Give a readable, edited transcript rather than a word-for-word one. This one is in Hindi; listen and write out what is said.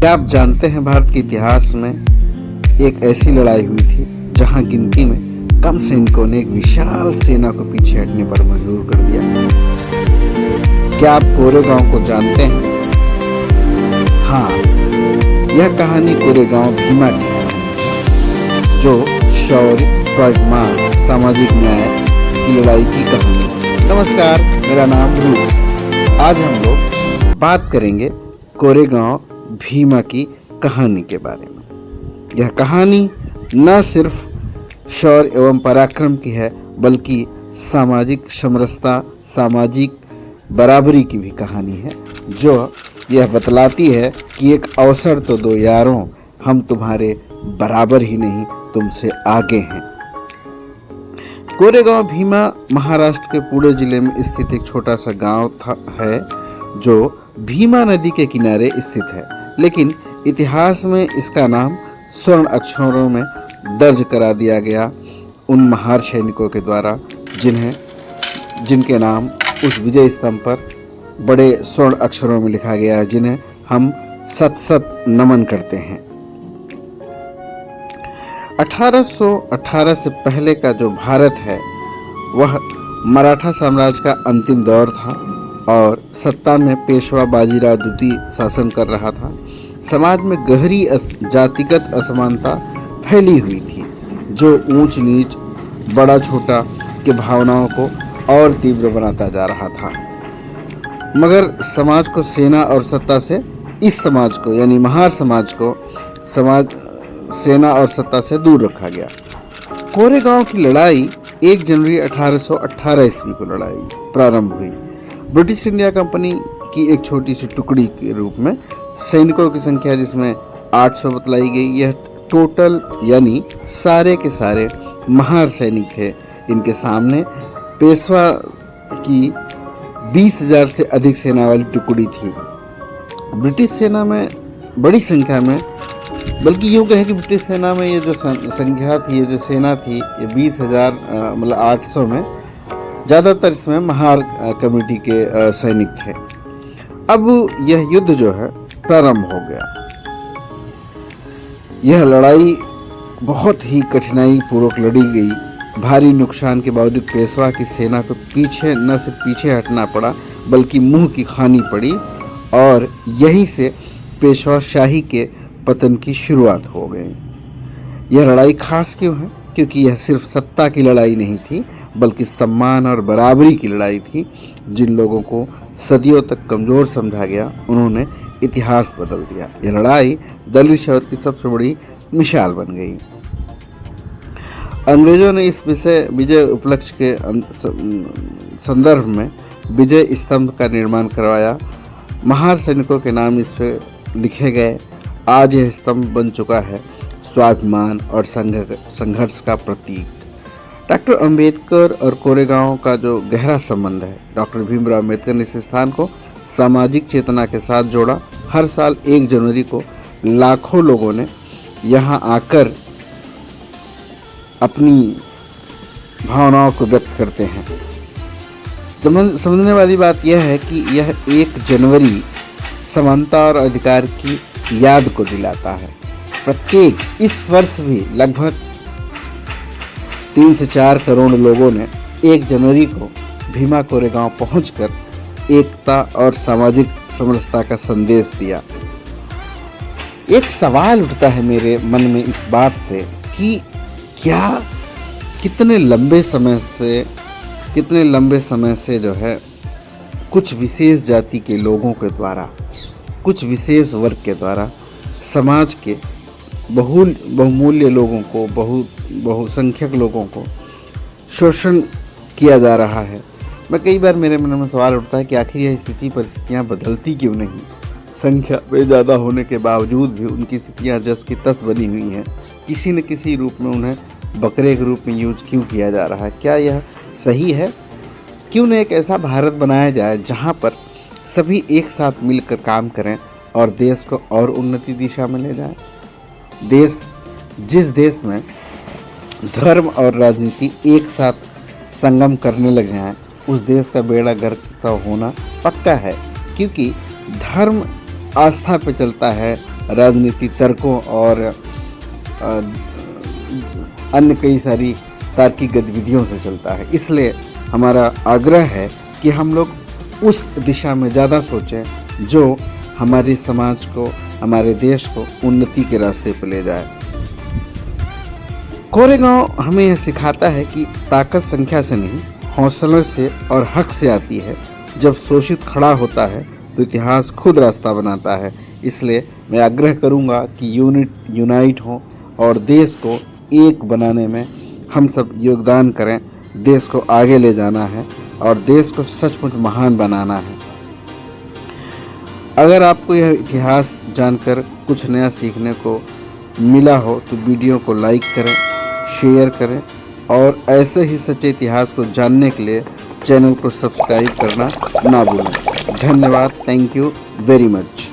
क्या आप जानते हैं भारत के इतिहास में एक ऐसी लड़ाई हुई थी जहां गिनती में कम सैनिकों ने एक विशाल सेना को पीछे हटने पर मजबूर कर दिया। क्या आप कोरेगांव को जानते हैं? हाँ, यह कहानी कोरेगांव भीमा की है, जो शौर्य, स्वाभिमान, सामाजिक न्याय की लड़ाई की कहानी है। नमस्कार, मेरा नाम रूप। आज हम लोग बात करेंगे कोरेगांव भीमा की कहानी के बारे में। यह कहानी न सिर्फ शौर्य एवं पराक्रम की है, बल्कि सामाजिक समरसता, सामाजिक बराबरी की भी कहानी है, जो यह बतलाती है कि एक अवसर तो दो यारों, हम तुम्हारे बराबर ही नहीं, तुमसे आगे हैं। कोरेगांव भीमा महाराष्ट्र के पुणे जिले में स्थित एक छोटा सा गांव है, जो भीमा नदी के किनारे स्थित है, लेकिन इतिहास में इसका नाम स्वर्ण अक्षरों में दर्ज करा दिया गया उन महार सैनिकों के द्वारा जिनके नाम उस विजय स्तंभ पर बड़े स्वर्ण अक्षरों में लिखा गया है, जिन्हें हम सत सत नमन करते हैं। 1818 से पहले का जो भारत है वह मराठा साम्राज्य का अंतिम दौर था और सत्ता में पेशवा बाजीराव द्वितीय शासन कर रहा था। समाज में गहरी जातिगत असमानता फैली हुई थी, जो ऊंच नीच, बड़ा छोटा के भावनाओं को और तीव्र बनाता जा रहा था। मगर समाज को सेना और सत्ता से, इस समाज को यानी महार समाज को सेना और सत्ता से दूर रखा गया। कोरेगांव की लड़ाई 1 जनवरी 1818 ईस्वी को लड़ाई प्रारंभ हुई। ब्रिटिश इंडिया कंपनी की एक छोटी सी टुकड़ी के रूप में सैनिकों की संख्या, जिसमें 800 बतलाई गई, यह टोटल यानी सारे के सारे महार सैनिक थे। इनके सामने पेशवा की 20,000 से अधिक सेना वाली टुकड़ी थी। ब्रिटिश सेना में बड़ी संख्या में, बल्कि यूँ कहें कि ब्रिटिश सेना में ये जो संख्या थी, ये जो सेना थी, ये 20,000 मतलब 800 में ज़्यादातर इसमें महार कमेटी के सैनिक थे। अब यह युद्ध जो है प्रारंभ हो गया। यह लड़ाई बहुत ही कठिनाई पूर्वक लड़ी गई। भारी नुकसान के बावजूद पेशवा की सेना को न सिर्फ पीछे हटना पड़ा, बल्कि मुंह की खानी पड़ी, और यहीं से पेशवा शाही के पतन की शुरुआत हो गई। यह लड़ाई खास क्यों है? क्योंकि यह सिर्फ सत्ता की लड़ाई नहीं थी, बल्कि सम्मान और बराबरी की लड़ाई थी। जिन लोगों को सदियों तक कमज़ोर समझा गया, उन्होंने इतिहास बदल दिया। यह लड़ाई दलित शौर्य की सबसे बड़ी मिसाल बन गई। अंग्रेजों ने इस विजय उपलक्ष्य के संदर्भ में विजय स्तंभ का निर्माण करवाया। महार सैनिकों के नाम इस पे लिखे गए। आज यह स्तंभ बन चुका है स्वाभिमान और संघर्ष का प्रतीक। डॉक्टर अंबेडकर और कोरेगांव का जो गहरा संबंध है, डॉक्टर भीमराव अम्बेडकर ने इस स्थान को सामाजिक चेतना के साथ जोड़ा। हर साल 1 जनवरी को लाखों लोगों ने यहाँ आकर अपनी भावनाओं को व्यक्त करते हैं। समझने वाली बात यह है कि यह 1 जनवरी समानता और अधिकार की याद को दिलाता है। प्रत्येक इस वर्ष भी लगभग 3 से 4 करोड़ लोगों ने 1 जनवरी को भीमा कोरेगांव पहुंचकर एकता और सामाजिक समरसता का संदेश दिया। एक सवाल उठता है मेरे मन में इस बात से कि क्या कितने लंबे समय से जो है कुछ विशेष जाति के लोगों के द्वारा, कुछ विशेष वर्ग के द्वारा समाज के बहुमूल्य लोगों को, बहुसंख्यक लोगों को शोषण किया जा रहा है। मैं कई बार मेरे मन में सवाल उठता है कि आखिर यह परिस्थितियाँ बदलती क्यों नहीं? संख्या में ज़्यादा होने के बावजूद भी उनकी स्थितियाँ जस की तस बनी हुई हैं। किसी न किसी रूप में उन्हें बकरे के रूप में यूज क्यों किया जा रहा है? क्या यह सही है? क्यों न एक ऐसा भारत बनाया जाए जहाँ पर सभी एक साथ मिलकर काम करें और देश को और उन्नति दिशा में ले जाएं? जिस देश में धर्म और राजनीति एक साथ संगम करने लग जाएं, उस देश का बेड़ा गर्क होना पक्का है, क्योंकि धर्म आस्था पे चलता है, राजनीति तर्कों और अन्य कई सारी तार्किक गतिविधियों से चलता है। इसलिए हमारा आग्रह है कि हम लोग उस दिशा में ज़्यादा सोचें जो हमारे समाज को, हमारे देश को उन्नति के रास्ते पर ले जाए। कोरेगांव हमें यह सिखाता है कि ताकत संख्या से नहीं, हौसलों से और हक से आती है। जब शोषित खड़ा होता है तो इतिहास खुद रास्ता बनाता है। इसलिए मैं आग्रह करूंगा कि यूनाइट हो और देश को एक बनाने में हम सब योगदान करें। देश को आगे ले जाना है और देश को सचमुच महान बनाना है। अगर आपको यह इतिहास जानकर कुछ नया सीखने को मिला हो तो वीडियो को लाइक करें, शेयर करें और ऐसे ही सच्चे इतिहास को जानने के लिए चैनल को सब्सक्राइब करना ना भूलें। धन्यवाद। Thank you very much.